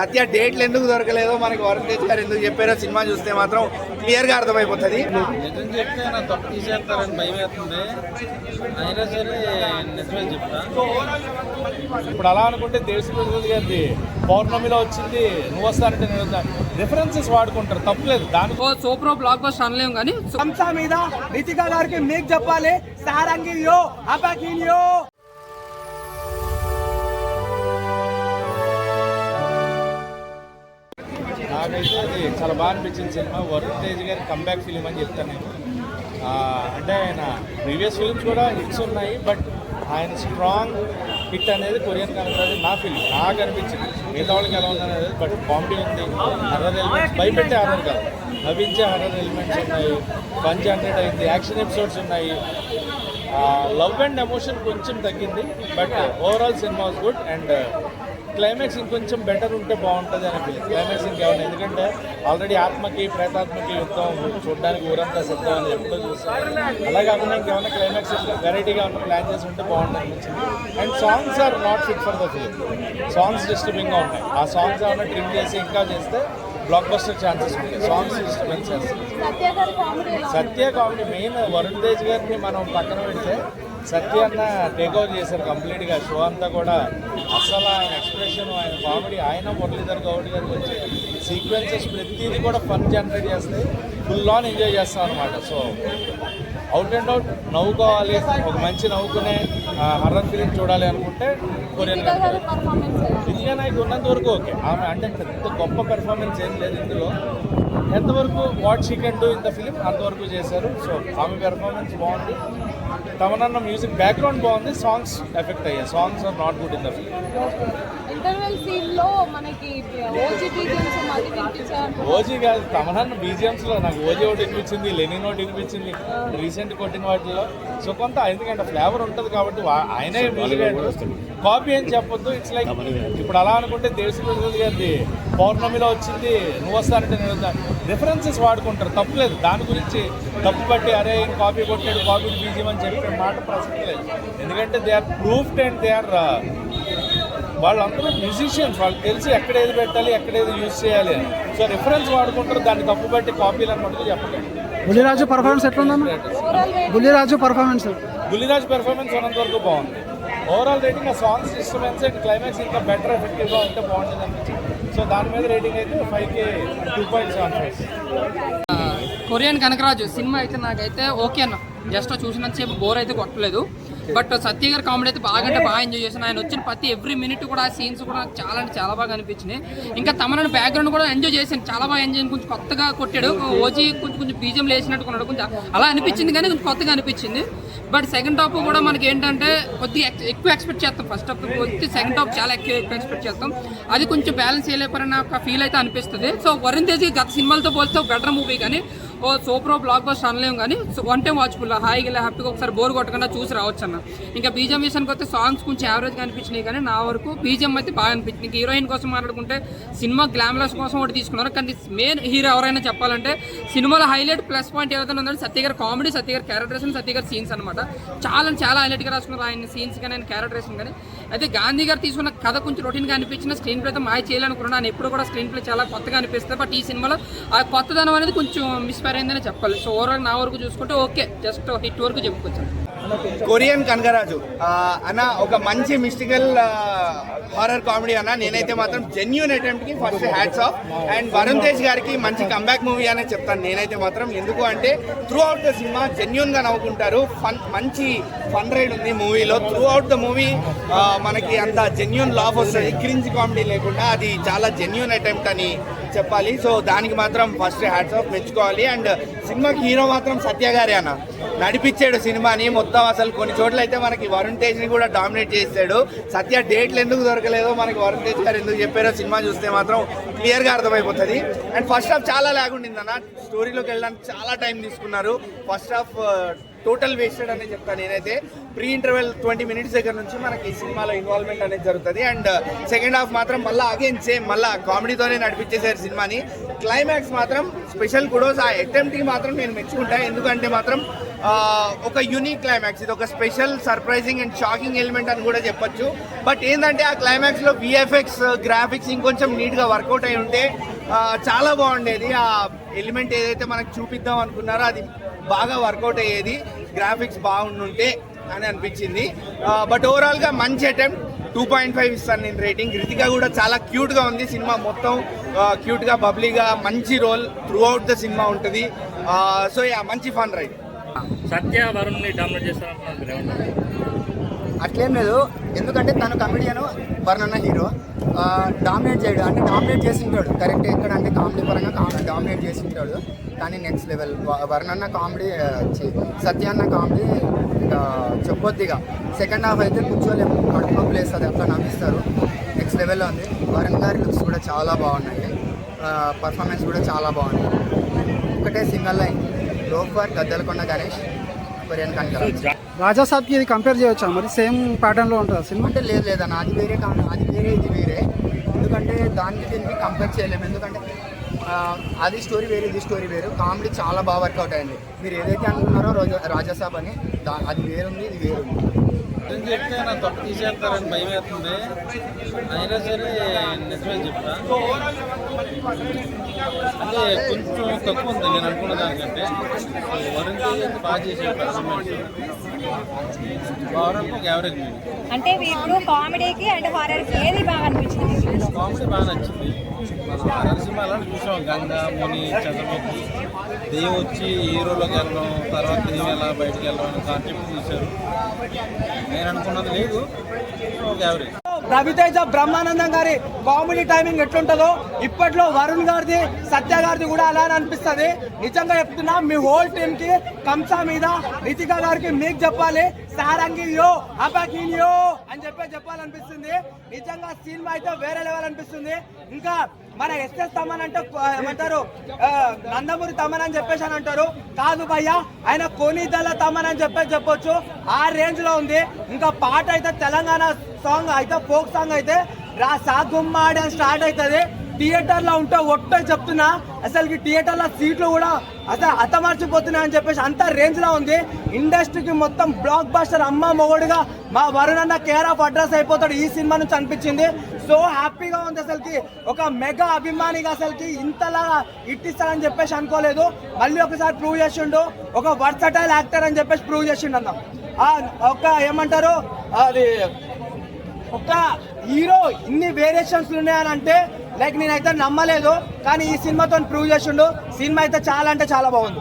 సత్య డేట్లు ఎందుకు దొరకలేదో మనకి వరుణ్ తేజ్ గారు ఎందుకు చెప్పారో సినిమా చూస్తే మాత్రం క్లియర్ గా అర్థమైపోతుంది. నిజం చెప్తే నా తప్పు తీసేస్తారని భయం వేస్తుంది, అయినా సరే నిజమే చెప్తా. ఇప్పుడు అలా అనుకుంటే దేశప్రసాద్ గారిది పౌర్ణమిలో వచ్చింది, నువ్వు వస్తానంటే నేను రిఫరెన్సెస్ వాడుకుంటారు, తప్పులేదు. దాని సూపర్ బ్లాక్ బస్టర్ అనలేము కానీ సంస్థ మీద రితికా గారికి మీకు చెప్పాలి, సారంగియో అపకినియో. నాకైతే అది చాలా బాగా అనిపించింది సినిమా. వరుణ్ తేజ్ గారి కంబ్యాక్ ఫిలిం అని చెప్తాను నేను. అంటే ఆయన ప్రీవియస్ ఫిలిమ్స్ కూడా హిట్స్ ఉన్నాయి, బట్ ఆయన స్ట్రాంగ్ హిట్ అనేది కొరియన్ కనకరాజు నా ఫిలిం నాకు అనిపించింది. మిగతా వాళ్ళకి ఎలా ఉందనేది, బట్ కామెడీ ఉంది, హర్రర్ ఎలిమెంట్స్, భయపెట్టే హర్రర్ కాదు, నవ్వించే హర్రర్ ఎలిమెంట్స్ ఉన్నాయి, ఫన్ జనరేట్ అయింది, యాక్షన్ ఎపిసోడ్స్ ఉన్నాయి. లవ్ అండ్ ఎమోషన్ కొంచెం తగ్గింది, but overall cinema was good. And climax ఇంకొంచెం బెటర్ ఉంటే బాగుంటుంది అని ఫీలింగ్. క్లైమాక్స్ ఇంకేమన్నా, ఎందుకంటే ఆల్రెడీ ఆత్మకి ప్రేతాత్మకి యుద్ధం చూడడానికి ఊరంతా సిద్ధం అని ఎప్పుడో చూస్తాం. అలా కాకుండా ఇంకేమైనా క్లైమాక్స్ వెరైటీగా ఉన్న ప్లాన్ చేసి ఉంటే బాగుంటుంది అనిపించింది. And songs are not fit for the film. Songs డిస్టర్బింగ్గా ఉన్నాయి. ఆ సాంగ్స్ ఏమైనా ట్రిమ్ చేసి ఇంకా చేస్తే బ్లాక్ బస్టర్ ఛాన్సెస్ ఉంటాయి. సాంగ్స్ డిస్టర్బెన్స్ చేస్తాయి. Satya comedy main. వరుణ్ తేజ్ గారిని మనం పక్కన పెడితే సత్య అన్న టేక్ ఓవర్ చేశారు కంప్లీట్గా. షో అంతా కూడా అసలు ఆయన ఎక్స్ప్రెషన్, ఆయన కామెడీ, ఆయన మురళీధర్ గౌడ్ గారికి వచ్చి సీక్వెన్సెస్ ప్రతిదీ కూడా ఫన్ జనరేట్ చేస్తే ఫుల్ ఆన్ ఎంజాయ్ చేస్తాం అనమాట. సో అవుట్ అండ్ అవుట్ నవ్వుకోవాలి, ఒక మంచి నవ్వుకునే హర్రర్ ఫిలిం చూడాలి అనుకుంటే కొరియన్ రితికా నాయక్ ఉన్నంత వరకు ఓకే. ఆమె అంటే పెద్ద గొప్ప పెర్ఫార్మెన్స్ ఏం లేదు ఇందులో. ఎంతవరకు what she can do in the film అంతవరకు చేశారు. సో ఆమె పెర్ఫార్మెన్స్ బాగుంది. తమనన్న మ్యూజిక్ బ్యాక్గ్రౌండ్ బాగుంది. సాంగ్స్ ఎఫెక్ట్ అయ్యాయి. Songs are not good in the film. OG కాదు, తమనన్న బీజిఎమ్స్లో నాకు ఓజీ ఒకటి వినిపించింది, లెనిన్ ఒకటి వినిపించింది రీసెంట్ కొట్టిన వాటిలో. సో కొంత ఎందుకంటే ఫ్లేవర్ ఉంటుంది కాబట్టి ఆయనే మ్యూజిక్ కాపీ అని చెప్పొద్దు. ఇట్స్ లైక్ ఇప్పుడు అలా అనుకుంటే దేశప్రసాద్ గారిది పౌర్ణమిలో వచ్చింది, నువ్వు వస్తానంటే నేను రిఫరెన్సెస్ వాడుకుంటారు, తప్పులేదు. దాని గురించి తప్పు పట్టి అరే కాపీ కొట్టాడు, కాపీ బీజిఎం అని చెప్పే మాట ప్రసక్తి లేదు. ఎందుకంటే they are proofed and they are వాళ్ళందరూ మ్యూజిషియన్స్, వాళ్ళకి తెలిసి ఎక్కడ ఏది పెట్టాలి, ఎక్కడ ఏది యూజ్ చేయాలి అని. సో రిఫరెన్స్ వాడుకుంటారు, దాన్ని తప్పు బట్టి కాపీలు అని మటుకు చెప్పలేదు. బుల్లిరాజు పర్ఫార్మెన్స్ ఎట్లుందమ్మా? బుల్లిరాజు పెర్ఫార్మెన్స్ ఉన్నంత వరకు బాగుంది. ఓవరాల్ రేటింగ్ ఆ సాంగ్స్ డిస్టర్బెన్స్ అండ్ క్లైమాక్స్ ఇంకా బెటర్ ఎఫెక్టివ్గా ఉంటే బాగుంటుంది అనిపించింది. సో దాని మీద రేటింగ్ అయితే 5కి 2.75. కొరియన్ కనకరాజు సినిమా అయితే నాకైతే ఓకే అన్న, జస్ట్ చూసినంతసేపు బోర్ అయితే కొట్టలేదు. బట్ సత్య గారి కామెడీ అయితే బాగా ఎంజాయ్ చేశాను. ఆయన వచ్చిన ప్రతి ఎవ్రీ మినిట్ కూడా ఆ సీన్స్ కూడా చాలా అంటే చాలా బాగా అనిపించినాయి. ఇంకా తమను బ్యాక్గ్రౌండ్ కూడా ఎంజాయ్ చేశాను, చాలా బాగా ఎంజాయ్. కొంచెం కొత్తగా కొట్టాడు, ఓజీ కొంచెం బీజం లేచినట్టు కొన్నాడు, కొంచెం అలా అనిపించింది కానీ కొంచెం కొత్తగా అనిపించింది. బట్ సెకండ్ హాఫ్ కూడా మనకి ఏంటంటే కొద్దిగా ఎక్కువ ఎక్స్పెక్ట్ చేస్తాం. ఫస్ట్ హాఫ్ కొద్ది సెకండ్ హాఫ్ చాలా ఎక్కువ ఎక్స్పెక్ట్ చేస్తాం. అది కొంచెం బ్యాలెన్స్ చేయలేకపోయిన ఒక ఫీల్ అయితే అనిపిస్తుంది. సో వరుణ్ తేజ్ గత సినిమాలతో పోలిస్తే బెటర్ మూవీ, కానీ ఓ సూపర్ బ్లాక్ బస్టర్ అనలేము కానీ వన్ టైం వాచ్ఫుల్, హాయిగా హ్యాపీగా ఒకసారి బోర్ కొట్టకుండా చూసి రావచ్చు అన్న. ఇంకా బీజం విషయానికి వస్తే సాంగ్స్ కొంచెం యావరేజ్గా అనిపించినాయి, కానీ నా వరకు బీజం అయితే బాగా అనిపించింది. ఇంకా హీరోయిన్ కోసం మాట్లాడుకుంటే సినిమా గ్లామరస్ కోసం ఒకటి తీసుకున్నారు, కానీ మెయిన్ హీరో ఎవరైనా చెప్పాలంటే సినిమాలో హైలైట్ ప్లస్ పాయింట్ ఏదైతే ఉందంటే సత్య గారి కామెడీ, సత్య గారి క్యారెక్టరేషన్, సత్య గారి సీన్స్ అనమాట. చాలా హైలైట్గా రాసుకున్నారు ఆయన సీన్స్ కానీ ఆయన క్యారెక్టరేషన్ కానీ. అయితే గాంధీ గారు తీసుకున్న కథ కొంచెం రొటీన్గా అనిపించిన, స్క్రీన్ ప్లే అయితే మాయ చేయాలనుకున్నాను. ఆయన ఎప్పుడు కూడా స్క్రీన్ ప్లే చాలా కొత్తగా అనిపిస్తుంది, బట్ ఈ సినిమాలో ఆ కొత్తదనం అనేది కొంచెం మిస్ఫైర్ అయిందని చెప్పాలి. సో ఓవరాల్ నా వరకు చూసుకుంటే ఓకే, జస్ట్ హిట్ వరకు చెప్పుకోవచ్చు. కొరియన్ కనకరాజు అన్న ఒక మంచి మిస్టికల్ హారర్ కామెడీ అన్న. నేనైతే మాత్రం జెన్యూన్ అటెంప్ట్ కి first hats off. And Varun Tej గారికి మంచి కంబ్యాక్ మూవీ అనే చెప్తాను నేనైతే మాత్రం. ఎందుకు అంటే through out the cinema genuine గా నవ్వుకుంటారు. మంచి ఫన్ రైడ్ ఉంది మూవీలో. త్రూ అవుట్ ద మూవీ మనకి అంత జెన్యూన్ లాఫ్ వస్తుంది, క్రింజ్ కామెడీ లేకుండా. అది చాలా జెన్యూన్ అటెంప్ట్ అని చెప్పాలి. సో దానికి మాత్రం ఫస్ట్ హ్యాట్స్ ఆఫ్, మెచ్చుకోవాలి. అండ్ సినిమాకి హీరో మాత్రం సత్య గారే అన్న, నడిపించాడు సినిమాని మొత్తం. అసలు కొన్ని చోట్ల అయితే మనకి వరుణ్ తేజ్ని కూడా డామినేట్ చేస్తాడు. సత్య డేట్లు ఎందుకు దొరకలేదో మనకి వరుణ్ తేజ్ గారు ఎందుకు చెప్పారో సినిమా చూస్తే మాత్రం క్లియర్గా అర్థమైపోతుంది. అండ్ ఫస్ట్ హాఫ్ చాలా లాగ్ ఉండింది అన్న, స్టోరీలోకి వెళ్ళడానికి చాలా టైం తీసుకున్నారు. ఫస్ట్ హాఫ్ టోటల్ వేస్టెడ్ అనేది చెప్తాను నేనైతే. ప్రీ ఇంటర్వెల్ 20 minutes దగ్గర నుంచి మనకి ఈ సినిమాలో ఇన్వాల్వ్మెంట్ అనేది జరుగుతుంది. అండ్ సెకండ్ హాఫ్ మాత్రం మళ్ళీ అగైన్ సేమ్ మళ్ళీ కామెడీతోనే నడిపించేశారు సినిమాని. క్లైమాక్స్ మాత్రం స్పెషల్ కుడోస్. ఆ అటెంప్ట్కి మాత్రం నేను మెచ్చుకుంటాను. ఎందుకంటే మాత్రం ఒక యూనిక్ క్లైమాక్స్, ఇది ఒక special surprising and shocking element అని కూడా చెప్పొచ్చు. బట్ ఏంటంటే ఆ క్లైమాక్స్లో విఎఫ్ఎక్స్ గ్రాఫిక్స్ ఇంకొంచెం నీట్గా వర్కౌట్ అయి ఉంటే చాలా బాగుండేది. ఆ ఎలిమెంట్ ఏదైతే మనకు చూపిద్దాం అనుకున్నారో అది బాగా వర్కౌట్ అయ్యేది, గ్రాఫిక్స్ బాగుండుంటే అని అనిపించింది. బట్ ఓవరాల్గా మంచి అటెంప్ట్, 2.5 ఇస్తాను నేను రేటింగ్. రితిక కూడా చాలా క్యూట్గా ఉంది, సినిమా మొత్తం క్యూట్గా బబ్లీగా మంచి రోల్ త్రూ అవుట్ ద సినిమా ఉంటుంది. సో మంచి ఫన్ రైడ్. సత్య వరుణ్ని డామినేట్ చేస్తారనుకుంటున్నారు. అట్లేం లేదు, ఎందుకంటే తను కమెడియన్, వరుణ్ హీరో. డామినేట్ చేయడు అంటే డామినేట్ చేసి ఉంటాడు కరెక్ట్. ఎక్కడ అంటే కామెడీ పరంగా డామినేట్ చేసి ఉంటాడు, కానీ నెక్స్ట్ లెవెల్. వరుణ్ కామెడీ, సత్య అన్న కామెడీ చెప్పొద్దిగా. సెకండ్ హాఫ్ అయితే కూర్చోలేము, కడుపులో ప్లేస్ అది అట్లా నవ్విస్తారు. నెక్స్ట్ లెవెల్లో ఉంది. వరుణ్ గారి లుక్స్ కూడా చాలా బాగున్నాయి, పర్ఫార్మెన్స్ కూడా చాలా బాగుంది. ఒకటే single line, Loafer Gaddalakonda Ganesh, Korean Kanakaraj. Raja సాబ్కి ఇది కంపేర్ చేయొచ్చా మరి? సేమ్ ప్యాటర్న్లో ఉంటుందా సినిమా? అంటే లేదన్న, అది వేరే అది వేరే ఇది వేరే. ఎందుకంటే దానికి దీనికి కంపేర్ చేయలేము, ఎందుకంటే అది స్టోరీ వేరు, ఇది స్టోరీ వేరు. కామెడీ చాలా బాగా వర్కౌట్ అయింది. మీరు ఏదైతే అనుకున్నారో రాజాసాబ్ అని, అది వేరుంది, ఇది వేరుంది. నిజం చెప్తే నా తప్పు తీసేస్తారని భయం వేస్తుంది. అయినా సరే నిజమే చెప్తా, అంటే కొంచెం తక్కువ ఉంది నేను అనుకున్న దానికంటే. వరుణ్ తేజ్ అయితే బాగా చేసే పర్ఫార్మెన్స్, ఓవరాల్ ఒక యావరేజ్ మూవీ. అంటే ఇప్పుడు కామెడీకి అండ్ హారర్కి ఏది బాగా అనిపించింది? కామెడీ బాగా నచ్చింది. మనం నరసింహాలో చూసాం, గంగా, ముని, చంద్రముఖి, దెయ్యం వచ్చి హీరోలోకి వెళ్ళడం, తర్వాత దెయ్యం ఎలా బయటకు వెళ్ళడం అనే కాన్సెప్ట్ చూశారు. నేను అనుకున్నది లేదు, ఒక యావరేజ్. రవితేజ బ్రహ్మానందం గారి కామెడీ టైమింగ్ ఎట్లుంటుందో ఇప్పట్లో వరుణ్ గారిది, సత్య గారిది కూడా అలానే అనిపిస్తుంది. నిజంగా చెప్తున్నా, మీ హోల్ టీమ్ కి కంసా మీద రితిక గారికి మీకు చెప్పాలి, సారంగి యో అపాకిన్ యో అని చెప్పాలనిపిస్తుంది. నిజంగా సినిమా అయితే వేరే లెవెల్ అనిపిస్తుంది. ఇంకా మన ఎస్ఎస్ తమన్ అంటే ఏమంటారు, నందమూరి తమన్ అని చెప్పేసి అని అంటారు. కాదు భయ్య, ఆయన కొనిదల తమన్ అని చెప్పొచ్చు. ఆ రేంజ్ లో ఉంది. ఇంకా పాట అయితే తెలంగాణ సాంగ్ అయితే, ఫోక్ సాంగ్ అయితే సాగుమ్మాడి అని స్టార్ట్ అవుతుంది. థియేటర్లో ఉంటే ఒట్టే చెప్తున్నా, అసలుకి థియేటర్లో సీట్లు కూడా అసలు హతమార్చిపోతున్నాయి అని చెప్పేసి అంత రేంజ్లో ఉంది. ఇండస్ట్రీకి మొత్తం బ్లాక్ బస్టర్ అమ్మ మొగుడుగా మా వరుణ్ అన్న కేర్ ఆఫ్ అడ్రస్ అయిపోతాడు ఈ సినిమా నుంచి అనిపించింది. సో హ్యాపీగా ఉంది. అసలుకి ఒక మెగా అభిమానిగా అసలుకి ఇంతలా ఇట్టిస్తాడని చెప్పేసి అనుకోలేదు. మళ్ళీ ఒకసారి ప్రూవ్ చేసిండు, ఒక వర్సటైల్ యాక్టర్ అని చెప్పేసి ప్రూవ్ చేసిండు అన్న. ఒక ఏమంటారు, అది ఒక హీరో ఇన్ని వేరియేషన్స్ ఉన్నాయని అంటే లైక్ నేనైతే నమ్మలేదు, కానీ ఈ సినిమాతో ప్రూవ్ చేసిండు. సినిమా అయితే చాలా అంటే చాలా బాగుంది.